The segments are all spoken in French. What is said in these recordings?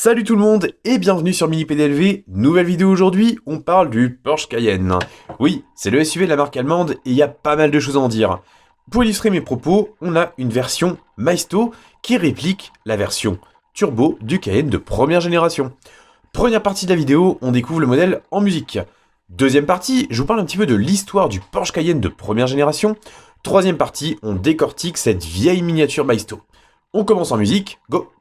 Salut tout le monde et bienvenue sur Mini PDLV. Nouvelle vidéo aujourd'hui, on parle du Porsche Cayenne. Oui, c'est le SUV de la marque allemande et il y a pas mal de choses à en dire. Pour illustrer mes propos, on a une version Maisto qui réplique la version turbo du Cayenne de première génération. Première partie de la vidéo, on découvre le modèle en musique. Deuxième partie, je vous parle un petit peu de l'histoire du Porsche Cayenne de première génération. Troisième partie, on décortique cette vieille miniature Maisto. On commence en musique, go!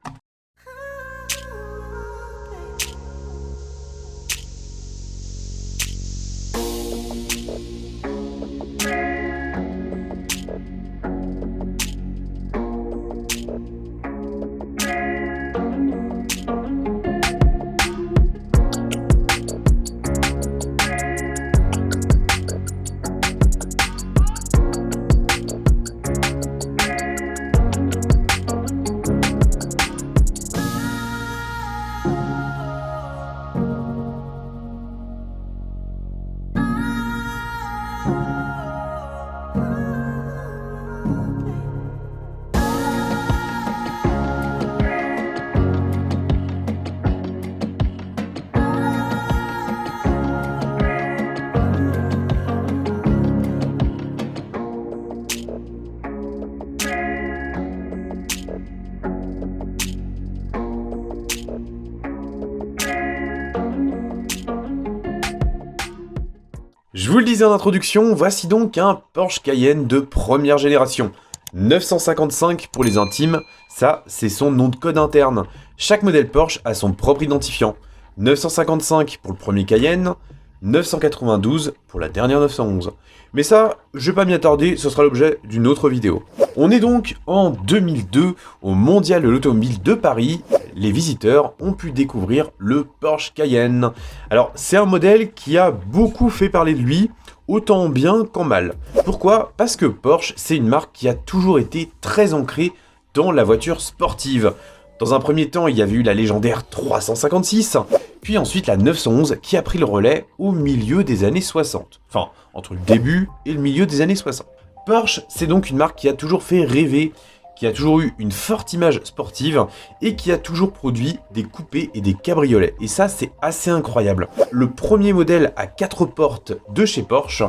Je vous le disais en introduction, voici donc un Porsche Cayenne de première génération. 955 pour les intimes, ça c'est son nom de code interne. Chaque modèle Porsche a son propre identifiant. 955 pour le premier Cayenne, 992 pour la dernière 911. Mais ça, je vais pas m'y attarder, ce sera l'objet d'une autre vidéo. On est donc en 2002 au Mondial de l'Automobile de Paris. Les visiteurs ont pu découvrir le Porsche Cayenne. Alors, c'est un modèle qui a beaucoup fait parler de lui, autant en bien qu'en mal. Pourquoi ? Parce que Porsche, c'est une marque qui a toujours été très ancrée dans la voiture sportive. Dans un premier temps, il y avait eu la légendaire 356, puis ensuite la 911 qui a pris le relais au milieu des années 60. Enfin, entre le début et le milieu des années 60. Porsche, c'est donc une marque qui a toujours fait rêver, qui a toujours eu une forte image sportive et qui a toujours produit des coupés et des cabriolets. Et ça, c'est assez incroyable. Le premier modèle à 4 portes de chez Porsche,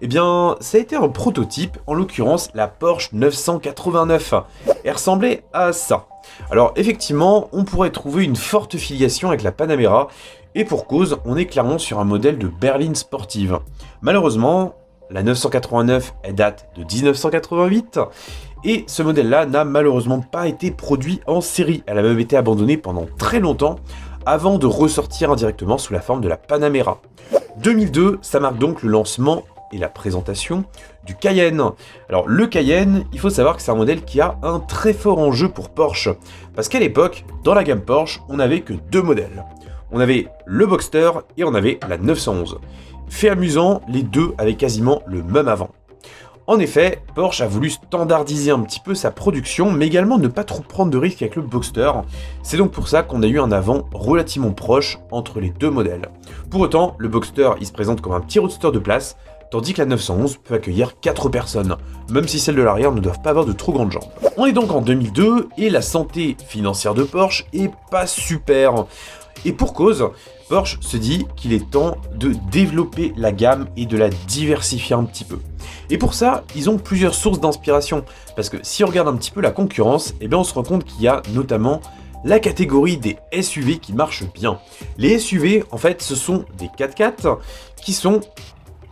eh bien, ça a été un prototype, en l'occurrence la Porsche 989. Elle ressemblait à ça. Alors effectivement, on pourrait trouver une forte filiation avec la Panamera, et pour cause, on est clairement sur un modèle de berline sportive. Malheureusement, la 989, elle date de 1988, et ce modèle-là n'a malheureusement pas été produit en série. Elle a même été abandonnée pendant très longtemps, avant de ressortir indirectement sous la forme de la Panamera. 2002, ça marque donc le lancement et la présentation du Cayenne. Alors le Cayenne, il faut savoir que c'est un modèle qui a un très fort enjeu pour Porsche, parce qu'à l'époque, dans la gamme Porsche, on n'avait que deux modèles. On avait le Boxster et on avait la 911. Fait amusant, les deux avaient quasiment le même avant. En effet, Porsche a voulu standardiser un petit peu sa production, mais également ne pas trop prendre de risques avec le Boxster. C'est donc pour ça qu'on a eu un avant relativement proche entre les deux modèles. Pour autant, le Boxster, il se présente comme un petit roadster de place, tandis que la 911 peut accueillir 4 personnes, même si celles de l'arrière ne doivent pas avoir de trop grandes jambes. On est donc en 2002, et la santé financière de Porsche est pas super. Et pour cause, Porsche se dit qu'il est temps de développer la gamme et de la diversifier un petit peu. Et pour ça, ils ont plusieurs sources d'inspiration, parce que si on regarde un petit peu la concurrence, eh bien on se rend compte qu'il y a notamment la catégorie des SUV qui marche bien. Les SUV, en fait, ce sont des 4x4 qui sont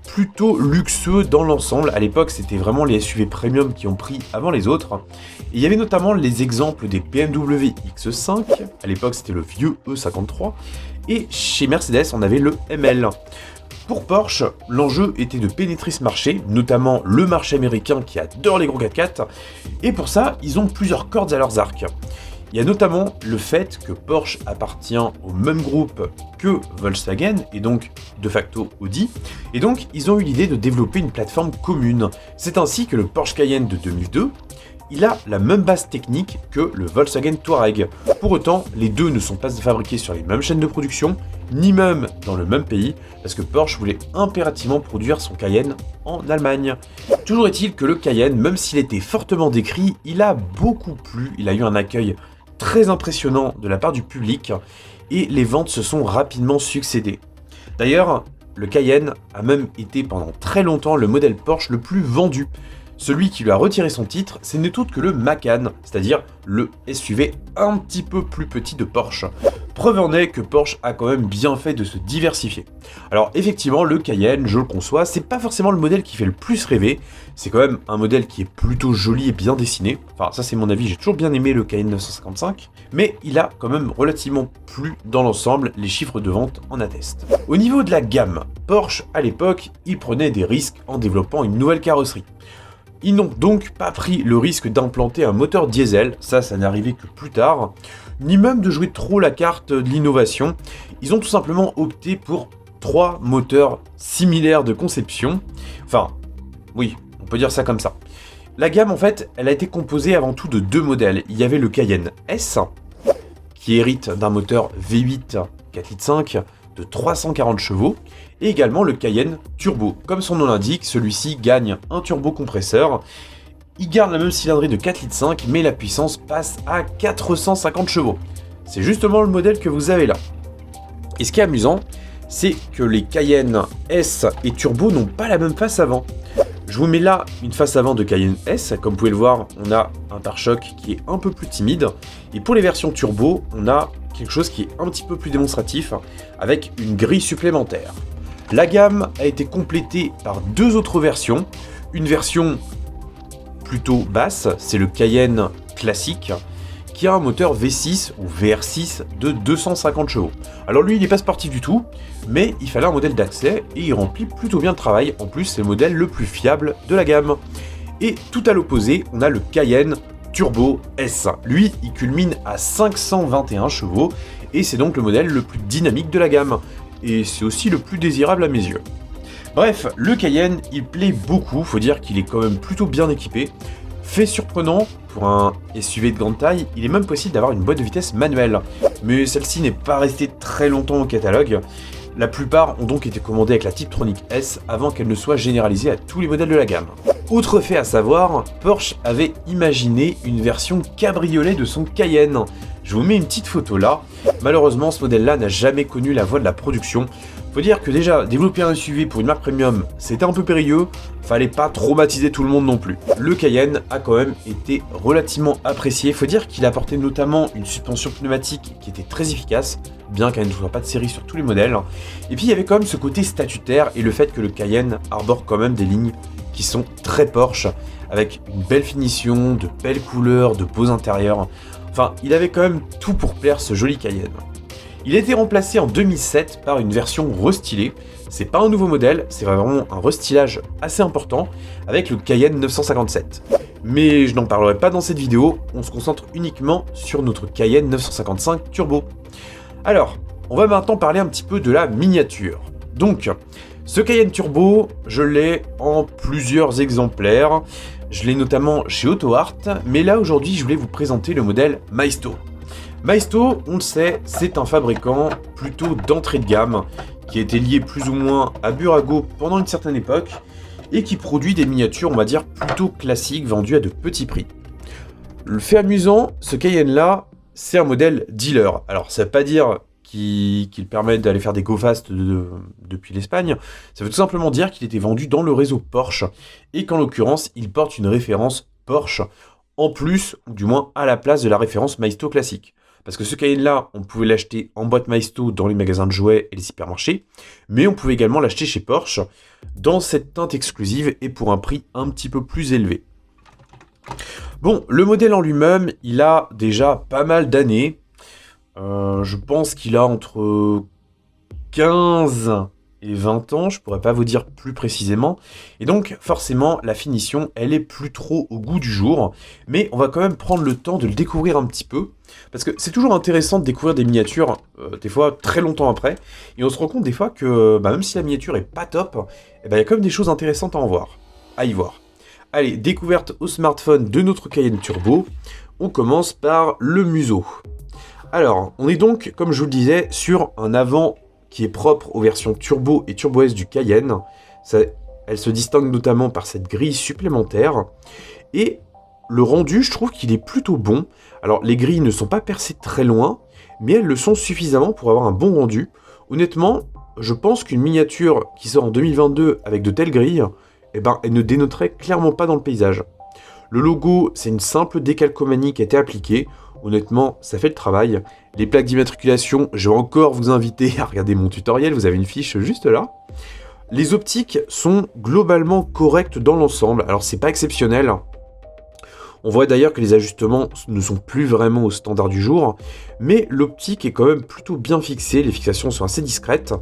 plutôt luxueux dans l'ensemble. À l'époque, c'était vraiment les SUV premium qui ont pris avant les autres. Et il y avait notamment les exemples des BMW X5, à l'époque c'était le vieux E53, et chez Mercedes on avait le ML. Pour Porsche, l'enjeu était de pénétrer ce marché, notamment le marché américain qui adore les gros 4x4, et pour ça, ils ont plusieurs cordes à leurs arcs. Il y a notamment le fait que Porsche appartient au même groupe que Volkswagen, et donc de facto Audi, et donc ils ont eu l'idée de développer une plateforme commune. C'est ainsi que le Porsche Cayenne de 2002, il a la même base technique que le Volkswagen Touareg. Pour autant, les deux ne sont pas fabriqués sur les mêmes chaînes de production, ni même dans le même pays, parce que Porsche voulait impérativement produire son Cayenne en Allemagne. Toujours est-il que le Cayenne, même s'il était fortement décrit, il a beaucoup plu, il a eu un accueil très impressionnant de la part du public et les ventes se sont rapidement succédées. D'ailleurs, le Cayenne a même été pendant très longtemps le modèle Porsche le plus vendu. Celui qui lui a retiré son titre, ce n'est autre que le Macan, c'est-à-dire le SUV un petit peu plus petit de Porsche. Preuve en est que Porsche a quand même bien fait de se diversifier. Alors effectivement, le Cayenne, je le conçois, c'est pas forcément le modèle qui fait le plus rêver, c'est quand même un modèle qui est plutôt joli et bien dessiné. Enfin, ça c'est mon avis, j'ai toujours bien aimé le Cayenne 955, mais il a quand même relativement plu dans l'ensemble, les chiffres de vente en attestent. Au niveau de la gamme, Porsche, à l'époque, il prenait des risques en développant une nouvelle carrosserie. Ils n'ont donc pas pris le risque d'implanter un moteur diesel, ça n'est arrivé que plus tard, ni même de jouer trop la carte de l'innovation. Ils ont tout simplement opté pour 3 moteurs similaires de conception. Enfin, oui, on peut dire ça comme ça. La gamme, en fait, elle a été composée avant tout de 2 modèles. Il y avait le Cayenne S, qui hérite d'un moteur V8 4,5 litres de 340 chevaux, et également le Cayenne Turbo. Comme son nom l'indique, celui-ci gagne un turbocompresseur. Il garde la même cylindrée de 4,5 litres, mais la puissance passe à 450 chevaux. C'est justement le modèle que vous avez là. Et ce qui est amusant, c'est que les Cayenne S et Turbo n'ont pas la même face avant. Je vous mets là une face avant de Cayenne S, comme vous pouvez le voir, on a un pare-choc qui est un peu plus timide, et pour les versions Turbo, on a quelque chose qui est un petit peu plus démonstratif, avec une grille supplémentaire. La gamme a été complétée par 2 autres versions, une version plutôt basse, c'est le Cayenne classique, qui a un moteur V6 ou VR6 de 250 chevaux. Alors lui, il n'est pas sportif du tout, mais il fallait un modèle d'accès et il remplit plutôt bien le travail. En plus, c'est le modèle le plus fiable de la gamme. Et tout à l'opposé, on a le Cayenne Turbo S. Lui, il culmine à 521 chevaux et c'est donc le modèle le plus dynamique de la gamme. Et c'est aussi le plus désirable à mes yeux. Bref, le Cayenne, il plaît beaucoup, faut dire qu'il est quand même plutôt bien équipé. Fait surprenant, pour un SUV de grande taille, il est même possible d'avoir une boîte de vitesse manuelle. Mais celle-ci n'est pas restée très longtemps au catalogue. La plupart ont donc été commandées avec la Tiptronic S avant qu'elle ne soit généralisée à tous les modèles de la gamme. Autre fait à savoir, Porsche avait imaginé une version cabriolet de son Cayenne. Je vous mets une petite photo là. Malheureusement, ce modèle-là n'a jamais connu la voie de la production. Faut dire que déjà, développer un SUV pour une marque premium, c'était un peu périlleux, fallait pas traumatiser tout le monde non plus. Le Cayenne a quand même été relativement apprécié, faut dire qu'il apportait notamment une suspension pneumatique qui était très efficace, bien qu'elle ne soit pas de série sur tous les modèles. Et puis il y avait quand même ce côté statutaire et le fait que le Cayenne arbore quand même des lignes qui sont très Porsche, avec une belle finition, de belles couleurs, de beaux intérieurs. Enfin, il avait quand même tout pour plaire ce joli Cayenne. Il a été remplacé en 2007 par une version restylée. C'est pas un nouveau modèle, c'est vraiment un restylage assez important avec le Cayenne 957. Mais je n'en parlerai pas dans cette vidéo, on se concentre uniquement sur notre Cayenne 955 Turbo. Alors, on va maintenant parler un petit peu de la miniature. Donc, ce Cayenne Turbo, je l'ai en plusieurs exemplaires. Je l'ai notamment chez AutoArt, mais là aujourd'hui je voulais vous présenter le modèle Maisto. Maisto, on le sait, c'est un fabricant plutôt d'entrée de gamme, qui a été lié plus ou moins à Burago pendant une certaine époque, et qui produit des miniatures, on va dire, plutôt classiques, vendues à de petits prix. Le fait amusant, ce Cayenne-là, c'est un modèle dealer. Alors, ça ne veut pas dire qu'il permet d'aller faire des go-fast depuis l'Espagne, ça veut tout simplement dire qu'il était vendu dans le réseau Porsche, et qu'en l'occurrence, il porte une référence Porsche, en plus, ou du moins à la place de la référence Maisto classique. Parce que ce Cayenne-là, on pouvait l'acheter en boîte Maisto dans les magasins de jouets et les hypermarchés, mais on pouvait également l'acheter chez Porsche dans cette teinte exclusive et pour un prix un petit peu plus élevé. Bon, le modèle en lui-même, il a déjà pas mal d'années. Je pense qu'il a entre 15 et 20 ans, je pourrais pas vous dire plus précisément. Et donc, forcément, la finition, elle est plus trop au goût du jour. Mais on va quand même prendre le temps de le découvrir un petit peu. Parce que c'est toujours intéressant de découvrir des miniatures, des fois très longtemps après. Et on se rend compte des fois que, même si la miniature est pas top, il y a quand même des choses intéressantes à y voir. Allez, découverte au smartphone de notre Cayenne Turbo. On commence par le museau. Alors, on est donc, comme je vous le disais, sur un avant qui est propre aux versions Turbo et Turbo S du Cayenne. Elle se distingue notamment par cette grille supplémentaire. Et le rendu, je trouve qu'il est plutôt bon. Alors, les grilles ne sont pas percées très loin, mais elles le sont suffisamment pour avoir un bon rendu. Honnêtement, je pense qu'une miniature qui sort en 2022 avec de telles grilles, eh ben, elle ne dénoterait clairement pas dans le paysage. Le logo, c'est une simple décalcomanie qui a été appliquée. Honnêtement, ça fait le travail. Les plaques d'immatriculation, je vais encore vous inviter à regarder mon tutoriel, vous avez une fiche juste là. Les optiques sont globalement correctes dans l'ensemble, alors c'est pas exceptionnel. On voit d'ailleurs que les ajustements ne sont plus vraiment au standard du jour, mais l'optique est quand même plutôt bien fixée, les fixations sont assez discrètes,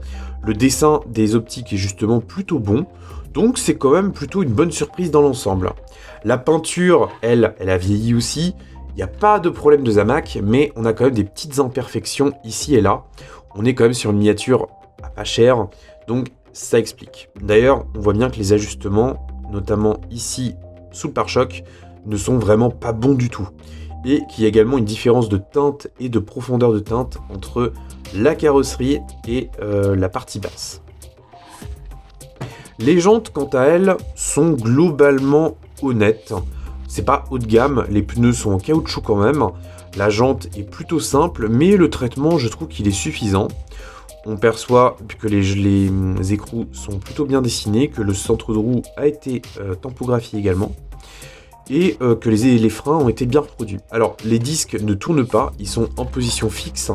le dessin des optiques est justement plutôt bon, donc c'est quand même plutôt une bonne surprise dans l'ensemble. La peinture, elle a vieilli aussi, il n'y a pas de problème de Zamac, mais on a quand même des petites imperfections ici et là. On est quand même sur une miniature à pas cher, donc ça explique. D'ailleurs, on voit bien que les ajustements, notamment ici sous le pare-choc, ne sont vraiment pas bons du tout. Et qu'il y a également une différence de teinte et de profondeur de teinte entre la carrosserie et la partie basse. Les jantes, quant à elles, sont globalement honnêtes. C'est pas haut de gamme, les pneus sont en caoutchouc quand même. La jante est plutôt simple, mais le traitement, je trouve qu'il est suffisant. On perçoit que les écrous sont plutôt bien dessinés, que le centre de roue a été tampographié également, et que les freins ont été bien reproduits. Alors, les disques ne tournent pas, ils sont en position fixe.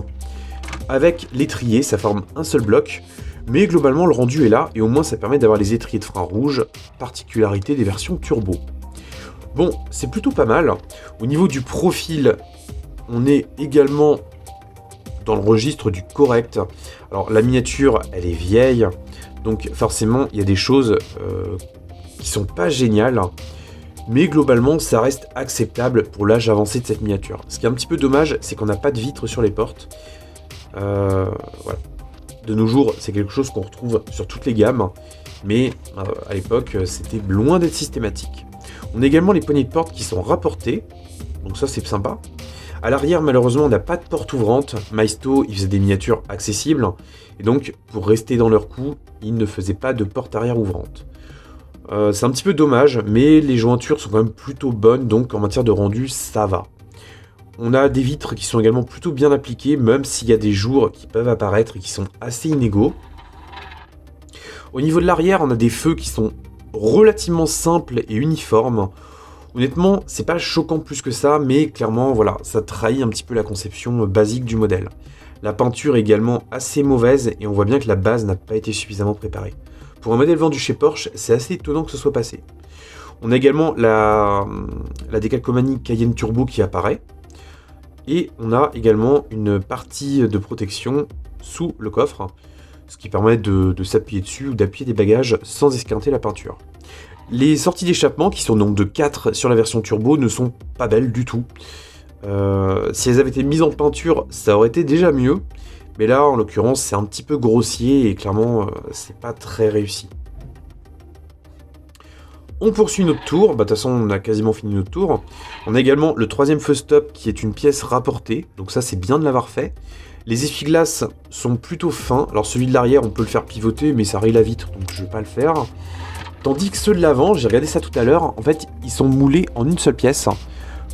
Avec l'étrier, ça forme un seul bloc, mais globalement, le rendu est là, et au moins ça permet d'avoir les étriers de frein rouges, particularité des versions turbo. Bon, c'est plutôt pas mal. Au niveau du profil, on est également dans le registre du correct. Alors, la miniature, elle est vieille, donc forcément, il y a des choses qui sont pas géniales. Mais globalement, ça reste acceptable pour l'âge avancé de cette miniature. Ce qui est un petit peu dommage, c'est qu'on n'a pas de vitres sur les portes. Voilà. De nos jours, c'est quelque chose qu'on retrouve sur toutes les gammes, mais à l'époque, c'était loin d'être systématique. On a également les poignées de porte qui sont rapportées, donc ça c'est sympa. À l'arrière, malheureusement, on n'a pas de porte ouvrante. Maisto, il faisait des miniatures accessibles, et donc pour rester dans leur coup, il ne faisait pas de porte arrière ouvrante. C'est un petit peu dommage, mais les jointures sont quand même plutôt bonnes, donc en matière de rendu, ça va. On a des vitres qui sont également plutôt bien appliquées, même s'il y a des jours qui peuvent apparaître et qui sont assez inégaux. Au niveau de l'arrière, on a des feux qui sont relativement simples et uniformes. Honnêtement, c'est pas choquant plus que ça, mais clairement, voilà, ça trahit un petit peu la conception basique du modèle. La peinture est également assez mauvaise et on voit bien que la base n'a pas été suffisamment préparée. Pour un modèle vendu chez Porsche, c'est assez étonnant que ce soit passé. On a également la décalcomanie Cayenne Turbo qui apparaît. Et on a également une partie de protection sous le coffre, ce qui permet de s'appuyer dessus ou d'appuyer des bagages sans esquinter la peinture. Les sorties d'échappement, qui sont donc de 4 sur la version turbo, ne sont pas belles du tout. Si elles avaient été mises en peinture, ça aurait été déjà mieux. Mais là, en l'occurrence, c'est un petit peu grossier et clairement, c'est pas très réussi. On poursuit notre tour, de toute façon on a quasiment fini notre tour. On a également le troisième feu stop qui est une pièce rapportée, donc ça c'est bien de l'avoir fait. Les essuie-glaces sont plutôt fins, alors celui de l'arrière on peut le faire pivoter mais ça raye la vitre donc je vais pas le faire. Tandis que ceux de l'avant, j'ai regardé ça tout à l'heure, en fait ils sont moulés en une seule pièce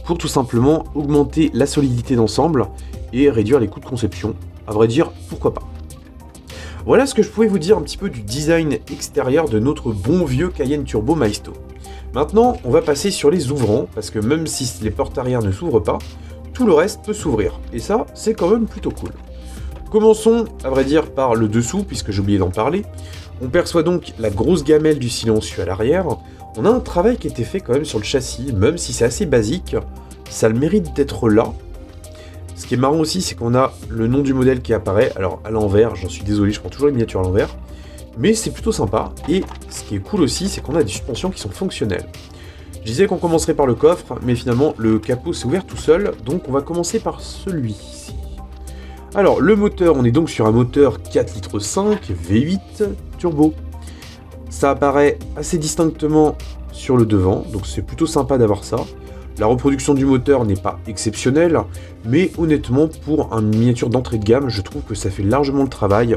pour tout simplement augmenter la solidité d'ensemble et réduire les coûts de conception. À vrai dire, pourquoi pas. Voilà ce que je pouvais vous dire un petit peu du design extérieur de notre bon vieux Cayenne Turbo Maisto. Maintenant, on va passer sur les ouvrants, parce que même si les portes arrière ne s'ouvrent pas, tout le reste peut s'ouvrir. Et ça, c'est quand même plutôt cool. Commençons, à vrai dire, par le dessous, puisque j'ai oublié d'en parler. On perçoit donc la grosse gamelle du silencieux à l'arrière. On a un travail qui a été fait quand même sur le châssis, même si c'est assez basique, ça a le mérite d'être là. Ce qui est marrant aussi, c'est qu'on a le nom du modèle qui apparaît, alors à l'envers, j'en suis désolé, je prends toujours les miniatures à l'envers, mais c'est plutôt sympa, et ce qui est cool aussi, c'est qu'on a des suspensions qui sont fonctionnelles. Je disais qu'on commencerait par le coffre, mais finalement, le capot s'est ouvert tout seul, donc on va commencer par celui-ci. Alors, le moteur, on est donc sur un moteur 4,5 litres V8 turbo. Ça apparaît assez distinctement sur le devant, donc c'est plutôt sympa d'avoir ça. La reproduction du moteur n'est pas exceptionnelle, mais honnêtement, pour une miniature d'entrée de gamme, je trouve que ça fait largement le travail.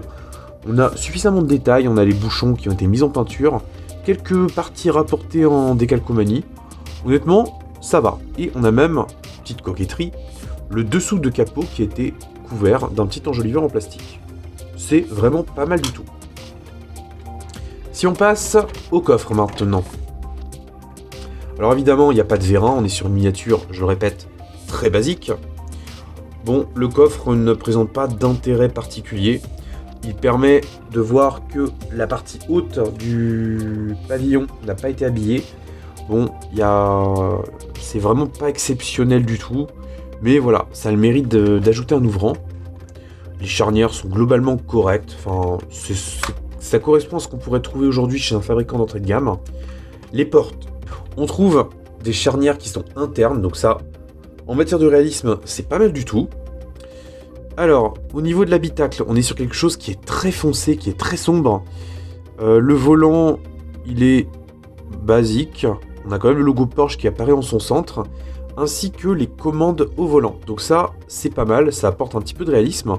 On a suffisamment de détails, on a les bouchons qui ont été mis en peinture, quelques parties rapportées en décalcomanie. Honnêtement, ça va. Et on a même, petite coquetterie, le dessous de capot qui a été couvert d'un petit enjoliveur en plastique. C'est vraiment pas mal du tout. Si on passe au coffre maintenant. Alors évidemment, il n'y a pas de vérin, on est sur une miniature, je le répète, très basique. Bon, le coffre ne présente pas d'intérêt particulier. Il permet de voir que la partie haute du pavillon n'a pas été habillée. Bon, c'est vraiment pas exceptionnel du tout. Mais voilà, ça a le mérite d'ajouter un ouvrant. Les charnières sont globalement correctes. Enfin, ça correspond à ce qu'on pourrait trouver aujourd'hui chez un fabricant d'entrée de gamme. Les portes. On trouve des charnières qui sont internes. Donc ça, en matière de réalisme, c'est pas mal du tout. Alors, au niveau de l'habitacle, on est sur quelque chose qui est très foncé, qui est très sombre. Le volant, il est basique. On a quand même le logo Porsche qui apparaît en son centre, ainsi que les commandes au volant. Donc ça, c'est pas mal, ça apporte un petit peu de réalisme.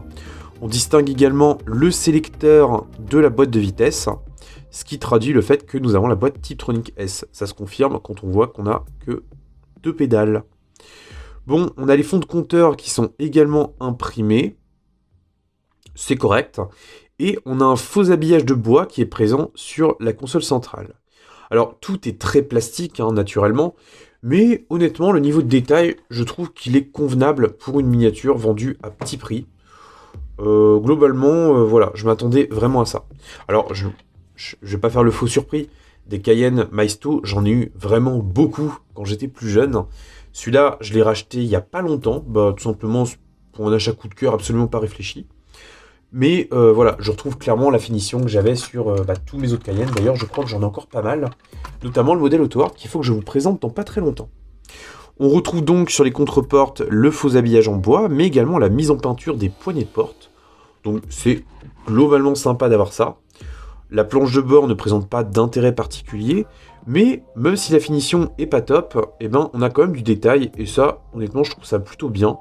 On distingue également le sélecteur de la boîte de vitesse, ce qui traduit le fait que nous avons la boîte Tiptronic S. Ça se confirme quand on voit qu'on n'a que 2 pédales. Bon, on a les fonds de compteur qui sont également imprimés. C'est correct. Et on a un faux habillage de bois qui est présent sur la console centrale. Alors, tout est très plastique, naturellement. Mais honnêtement, le niveau de détail, je trouve qu'il est convenable pour une miniature vendue à petit prix. Globalement, voilà, je m'attendais vraiment à ça. Alors, je vais pas faire le faux surpris. Des Cayenne Maisto, j'en ai eu vraiment beaucoup quand j'étais plus jeune. Celui-là, je l'ai racheté il n'y a pas longtemps, tout simplement pour un achat coup de cœur absolument pas réfléchi. Mais voilà, je retrouve clairement la finition que j'avais sur tous mes autres Cayenne. D'ailleurs, je crois que j'en ai encore pas mal, notamment le modèle Autohard qu'il faut que je vous présente dans pas très longtemps. On retrouve donc sur les contreportes le faux habillage en bois, mais également la mise en peinture des poignées de porte. Donc c'est globalement sympa d'avoir ça. La planche de bord ne présente pas d'intérêt particulier, mais même si la finition est pas top, on a quand même du détail, et ça, honnêtement, je trouve ça plutôt bien.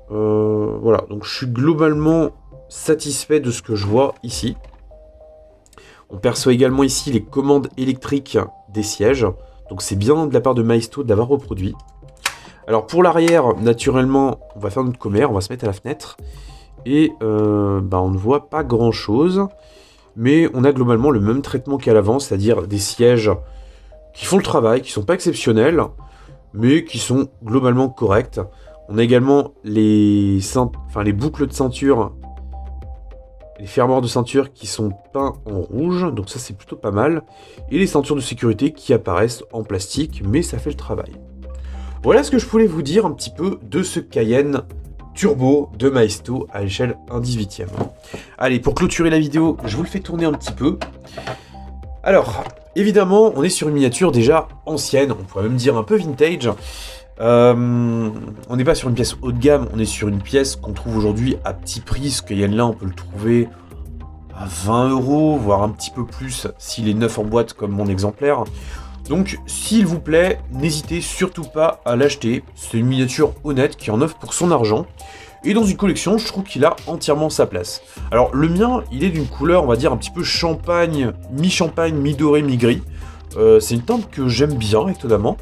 Voilà, donc je suis globalement satisfait de ce que je vois ici. On perçoit également ici les commandes électriques des sièges, donc c'est bien de la part de Maisto de l'avoir reproduit. Alors pour l'arrière, naturellement, on va faire notre commère, on va se mettre à la fenêtre, et on ne voit pas grand chose. Mais on a globalement le même traitement qu'à l'avant, c'est-à-dire des sièges qui font le travail, qui sont pas exceptionnels, mais qui sont globalement corrects. On a également les boucles de ceinture, les fermoirs de ceinture qui sont peints en rouge, donc ça c'est plutôt pas mal. Et les ceintures de sécurité qui apparaissent en plastique, mais ça fait le travail. Voilà ce que je voulais vous dire un petit peu de ce Cayenne Turbo de Maisto à l'échelle 1/18e. Allez, pour clôturer la vidéo, je vous le fais tourner un petit peu. Alors, évidemment, on est sur une miniature déjà ancienne, on pourrait même dire un peu vintage. On n'est pas sur une pièce haut de gamme, on est sur une pièce qu'on trouve aujourd'hui à petit prix. Ce Cayenne-là, on peut le trouver à 20 €, voire un petit peu plus s'il est neuf en boîte comme mon exemplaire. Donc, s'il vous plaît, n'hésitez surtout pas à l'acheter. C'est une miniature honnête qui en offre pour son argent. Et dans une collection, je trouve qu'il a entièrement sa place. Alors, le mien, il est d'une couleur, on va dire, un petit peu champagne, mi-doré, mi-gris. C'est une teinte que j'aime bien, étonnamment.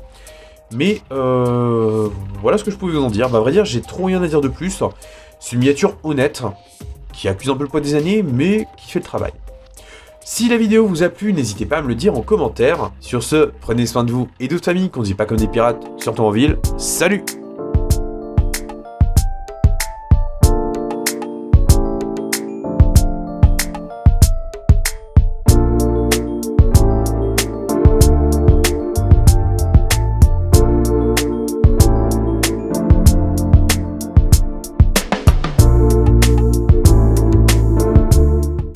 Mais, voilà ce que je pouvais vous en dire. À vrai dire, j'ai trop rien à dire de plus. C'est une miniature honnête, qui accuse un peu le poids des années, mais qui fait le travail. Si la vidéo vous a plu, n'hésitez pas à me le dire en commentaire. Sur ce, prenez soin de vous et de votre famille, qu'on ne dit pas comme des pirates, surtout en ville. Salut!